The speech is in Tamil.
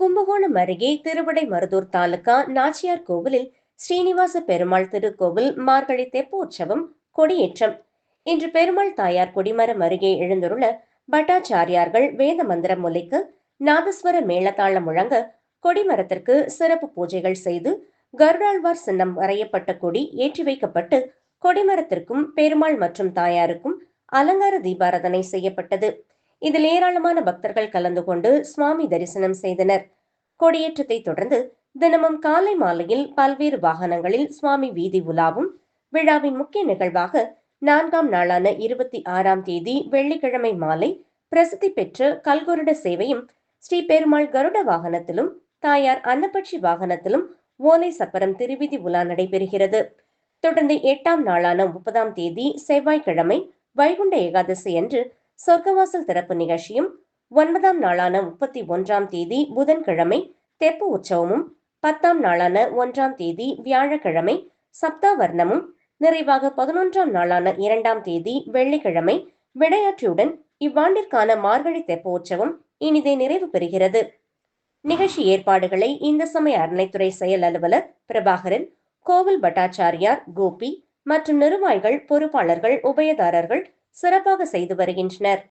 கும்பகோணம் அருகே திருவிடைமருதூர் தாலுகா நாச்சியார் கோவிலில் ஸ்ரீனிவாச பெருமாள் திருக்கோவில் மார்கழி தெப்போற்சவம் கொடியேற்றம். இன்று பெருமாள் தாயார் கொடிமரம் அருகே எழுந்துள்ள பட்டாச்சாரியார்கள் வேத மந்திரம் ஒலிக்க, நாதஸ்வர மேளதாளம் முழங்க கொடிமரத்திற்கு சிறப்பு பூஜைகள் செய்து கருடாழ்வார் சின்னம் வரையப்பட்ட கொடி ஏற்றி வைக்கப்பட்டு கொடிமரத்திற்கும் பெருமாள் மற்றும் தாயாருக்கும் அலங்கார தீபாராதனை செய்யப்பட்டது. இதில் ஏராளமான பக்தர்கள் கலந்து கொண்டு சுவாமி தரிசனம் செய்தனர். கொடியேற்றத்தை தொடர்ந்து தினமும் காலை மாலையில் பல்வேறு வாகனங்களில் சுவாமி வீதி உலாவும். விழாவின் முக்கிய நிகழ்வாக 4ஆம் நாளான 26ஆம் தேதி வெள்ளிக்கிழமை மாலை பிரசித்தி பெற்ற கல்குருட சேவையும் ஸ்ரீ பெருமாள் கருட வாகனத்திலும் தாயார் அன்னப்பட்சி வாகனத்திலும் ஓலை சப்பரம் திருவிதி உலா நடைபெறுகிறது. தொடர்ந்து 8ஆம் நாளான 30ஆம் தேதி செவ்வாய்க்கிழமை வைகுண்ட ஏகாதசி அன்று சொர்க்கவாசல் திறப்பு நிகழ்ச்சியும், 9ஆம் நாளான 31ஆம் தேதி புதன்கிழமை தெப்ப உற்சவமும், 10ஆம் நாளான 1ஆம் தேதி வியாழக்கிழமை சப்தாவர்ணமும், நிறைவாக 11ஆம் நாளான 2ஆம் தேதி வெள்ளிக்கிழமை விடையாற்றியுடன் இவ்வாண்டிற்கான மார்கழி தெப்ப உற்சவம் இனிதே நிறைவு பெறுகிறது. நிகழ்ச்சி ஏற்பாடுகளை இந்து சமய அறநிலைத்துறை செயல் அலுவலர் பிரபாகரன், கோவில் பட்டாச்சாரியார் கோபி மற்றும் நிர்வாகிகள், பொறுப்பாளர்கள், உபயதாரர்கள் சிறப்பாக செய்து வருகின்றனர்.